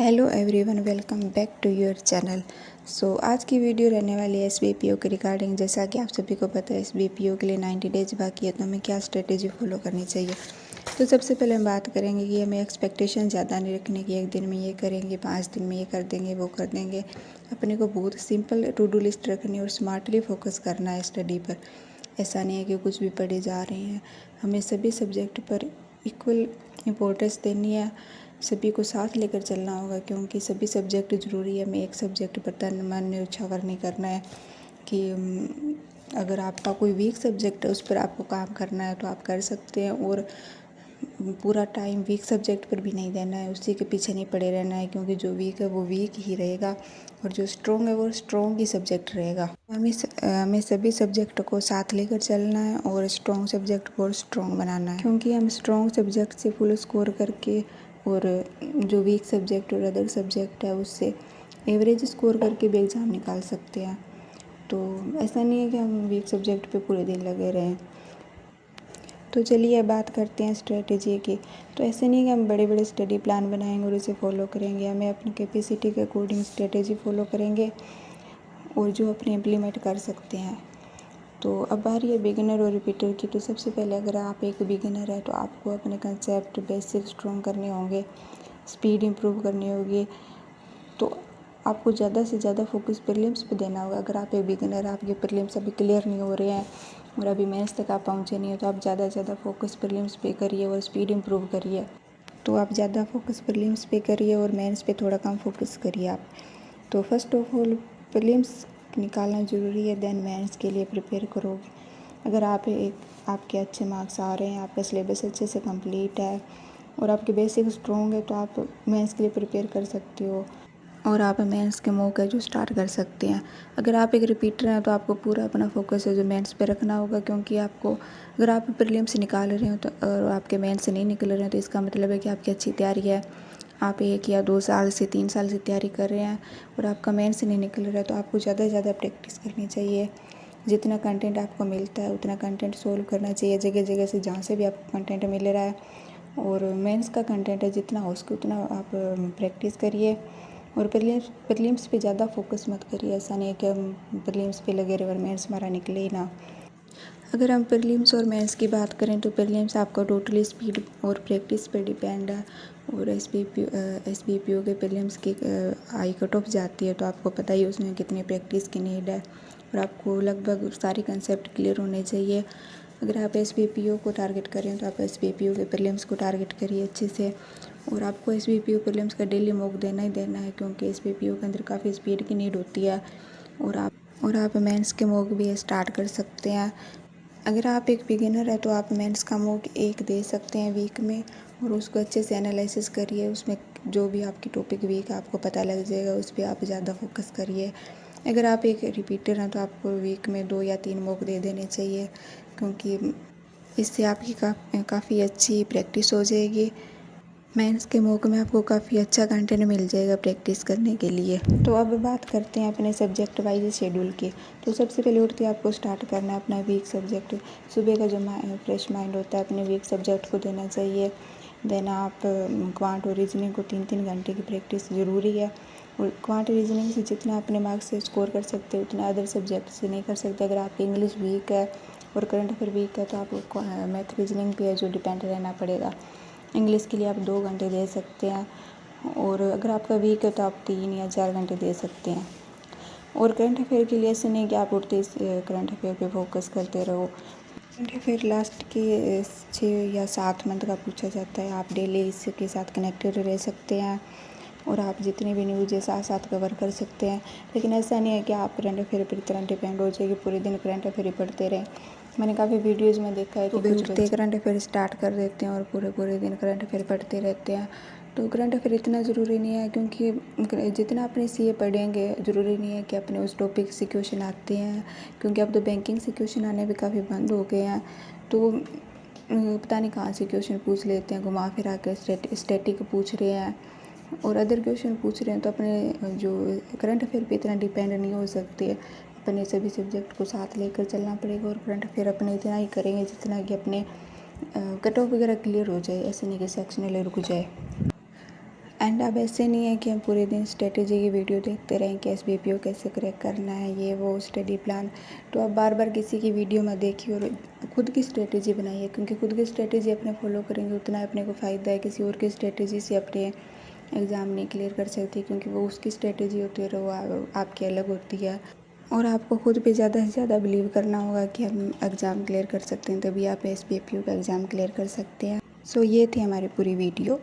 Hello everyone, welcome back to your channel. आज की video रहने वाली है एसबीपीओ के रिगार्डिंग। जैसा कि आप सभी को पता है एसबीपीओ के लिए 90 डेज बाकी है, तो हमें क्या स्ट्रेटेजी फॉलो करनी चाहिए। तो सबसे पहले हम बात करेंगे कि हमें एक्सपेक्टेशन ज़्यादा नहीं रखने की, एक दिन में ये करेंगे, 5 दिन में ये कर देंगे, वो कर देंगे। अपने को बहुत सिंपल टू डू लिस्ट रखनी है और स्मार्टली फोकस करना है स्टडी पर। ऐसा नहीं है कि कुछ भी पढ़े जा रहे हैं, हमें सभी सब्जेक्ट पर इक्वल इम्पोर्टेंस देनी है, सभी को साथ लेकर चलना होगा क्योंकि सभी सब्जेक्ट ज़रूरी है। हमें एक सब्जेक्ट पर तन मन न्यौछावर नहीं करना है कि अगर आपका कोई वीक सब्जेक्ट है उस पर आपको काम करना है तो आप कर सकते हैं, और पूरा टाइम वीक सब्जेक्ट पर भी नहीं देना है, उसी के पीछे नहीं पड़े रहना है क्योंकि जो वीक है वो वीक ही रहेगा और जो स्ट्रॉन्ग है वो स्ट्रॉन्ग ही सब्जेक्ट रहेगा। हमें सभी सब्जेक्ट को साथ लेकर चलना है और स्ट्रॉन्ग सब्जेक्ट को स्ट्रॉन्ग बनाना है, क्योंकि हम स्ट्रॉन्ग सब्जेक्ट से फुल स्कोर करके और जो वीक सब्जेक्ट और अदर सब्जेक्ट है उससे एवरेज स्कोर करके भी एग्ज़ाम निकाल सकते हैं। तो ऐसा नहीं है कि हम वीक सब्जेक्ट पे पूरे दिन लगे रहें। तो चलिए अब बात करते हैं स्ट्रेटेजी की। तो ऐसे नहीं कि हम बड़े बड़े स्टडी प्लान बनाएंगे और उसे फॉलो करेंगे, हमें अपनी कैपेसिटी के अकॉर्डिंग स्ट्रेटेजी फॉलो करेंगे और जो अपने इम्प्लीमेंट कर सकते हैं। तो अब बारी है बिगिनर और रिपीटर की। तो सबसे पहले अगर आप एक बिगिनर है तो आपको अपने कंसेप्ट बेसिक स्ट्रॉन्ग करने होंगे, स्पीड इम्प्रूव करनी होगी। तो आपको ज़्यादा से ज़्यादा फोकस प्रीलिम्स पे देना होगा। अगर आप एक बिगिनर, आपके प्रीलिम्स अभी क्लियर नहीं हो रहे हैं और अभी मेंस तक आप पहुँचे नहीं हो, तो आप ज़्यादा से ज़्यादा फोकस प्रीलिम्स पे करिए और स्पीड इम्प्रूव करिए। तो आप ज़्यादा फोकस प्रीलिम्स पे करिए और मेंस पे थोड़ा कम फोकस करिए आप। तो फर्स्ट ऑफ ऑल प्रीलिम्स निकालना ज़रूरी है, देन मेंस के लिए प्रिपेयर करोगे। अगर आपके अच्छे मार्क्स आ रहे हैं, आपका सिलेबस अच्छे से कंप्लीट है और आपके बेसिक स्ट्रॉन्ग है, तो आप मेंस के लिए प्रिपेयर कर सकते हो और आप मेंस के मौके जो स्टार्ट कर सकते हैं। अगर आप एक रिपीटर हैं तो आपको पूरा अपना फोकस है जो मेंस पे रखना होगा, क्योंकि आपको अगर आप प्रीलिम्स निकाल रहे हो तो और आपके मेंस से नहीं निकल रहे हैं तो इसका मतलब है कि आपकी अच्छी तैयारी है। आप 1 या 2 साल से 3 साल से तैयारी कर रहे हैं और आपका मेंस से नहीं निकल रहा है, तो आपको ज़्यादा से ज़्यादा प्रैक्टिस करनी चाहिए। जितना कंटेंट आपको मिलता है उतना कंटेंट सोल्व करना चाहिए जगह जगह से, जहाँ से भी आपको कंटेंट मिल रहा है। और मेंस का कंटेंट है जितना हो सके उतना आप प्रैक्टिस करिए और प्रीलिम्स पे ज़्यादा फोकस मत करिए। ऐसा नहीं है कि हम प्रीलिम्स पे लगे रहे और मेंस हमारा निकले ही ना। अगर हम प्रीलिम्स और मेंस की बात करें तो प्रीलिम्स आपका टोटली स्पीड और प्रैक्टिस पे डिपेंड है, और एसबीपीओ के प्रीलिम्स की हाई कट ऑफ जाती है, तो आपको पता ही उसमें कितनी प्रैक्टिस की नीड है और आपको लगभग सारी कंसेप्ट क्लियर होने चाहिए। अगर आप एसबीपीओ को टारगेट करें तो आप एसबीपीओ के प्रीलिम्स को टारगेट करिए अच्छे से, और आपको एसबीपीओ प्रीलिम्स का डेली मॉक देना ही देना है, क्योंकि एसबीपीओ के अंदर काफ़ी स्पीड की नीड होती है। और आप मेंस के मॉक भी स्टार्ट कर सकते हैं। अगर आप एक बिगिनर है तो आप मेंस का मॉक 1 दे सकते हैं वीक में, और उसको अच्छे से एनालिसिस करिए। उसमें जो भी आपकी टॉपिक वीक आपको पता लग जाएगा, उस पर आप ज़्यादा फोकस करिए। अगर आप एक रिपीटर हैं तो आपको वीक में 2 या 3 मॉक दे देने चाहिए, क्योंकि इससे आपकी काफ़ी अच्छी प्रैक्टिस हो जाएगी। मेंस के मौके में आपको काफ़ी अच्छा कंटेंट मिल जाएगा प्रैक्टिस करने के लिए। तो अब बात करते हैं अपने सब्जेक्ट वाइज शेड्यूल की। तो सबसे पहले उठते आपको स्टार्ट करना है अपना वीक सब्जेक्ट। सुबह का जो फ्रेश माइंड होता है अपने वीक सब्जेक्ट को देना चाहिए। देन आप क्वांट और रीजनिंग को 3-3 घंटे की प्रैक्टिस ज़रूरी है, और क्वांट रीजनिंग से जितना अपने मार्क्स से स्कोर कर सकते हो उतना अदर सब्जेक्ट से नहीं कर सकते। अगर आपकी इंग्लिश वीक है और करंट अफेयर वीक है तो आपको मैथ रीजनिंग पे जो डिपेंड रहना पड़ेगा। इंग्लिश के लिए आप 2 घंटे दे सकते हैं, और अगर आपका वीक है तो आप 3 या 4 घंटे दे सकते हैं। और करंट अफेयर के लिए ऐसे नहीं कि आप उठते करंट अफेयर पे फोकस करते रहो। करंट अफेयर लास्ट के 6 या 7 मंथ का पूछा जाता है, आप डेली इसके साथ कनेक्टेड रह सकते हैं और आप जितनी भी न्यूज़ है साथ साथ कवर कर सकते हैं। लेकिन ऐसा नहीं है कि आप करंट अफेयर पर इतना डिपेंड हो जाए कि पूरे दिन करंट अफेयर ही पढ़ते रहें। मैंने काफ़ी वीडियोज़ में देखा है कि कुछ बच्चे करंट अफेयर स्टार्ट कर देते हैं और पूरे दिन करंट अफेयर पढ़ते रहते हैं। तो करंट अफेयर इतना ज़रूरी नहीं है, क्योंकि जितना अपने सीए पढ़ेंगे ज़रूरी नहीं है कि अपने उस टॉपिक से क्वेश्चन आते हैं, क्योंकि अब तो बैंकिंग से क्वेश्चन आने भी काफ़ी बंद हो गए हैं। तो पता नहीं कहाँ से क्वेश्चन पूछ लेते हैं, घुमा फिरा के स्टैटिक पूछ रहे हैं और अदर क्वेश्चन पूछ रहे हैं। तो अपने जो करंट अफेयर पे इतना डिपेंड नहीं हो सकते। अपने सभी सब्जेक्ट को साथ लेकर चलना पड़ेगा, और करंट अफेयर अपने इतना ही करेंगे जितना कि अपने कट ऑफ वगैरह क्लियर हो जाए, ऐसे नहीं कि सेक्शनल रुक जाए। एंड अब ऐसे नहीं है कि हम पूरे दिन स्ट्रेटेजी की वीडियो देखते रहें कि SBPO कैसे क्रैक करना है, ये वो स्टडी प्लान। तो आप बार बार किसी की वीडियो में देखिए और खुद की स्ट्रेटेजी बनाइए, क्योंकि खुद की स्ट्रेटेजी अपने फॉलो करेंगे उतना अपने को फ़ायदा है। किसी और की स्ट्रेटेजी से अपने एग्ज़ाम नहीं क्लियर कर सकती, क्योंकि वो उसकी स्ट्रेटेजी होती है और वो आपकी अलग होती है। और आपको खुद पे ज़्यादा से ज़्यादा बिलीव करना होगा कि हम एग्ज़ाम क्लियर कर सकते हैं, तभी आप SBPO का एग्ज़ाम क्लियर कर सकते हैं। सो ये थी हमारी पूरी वीडियो।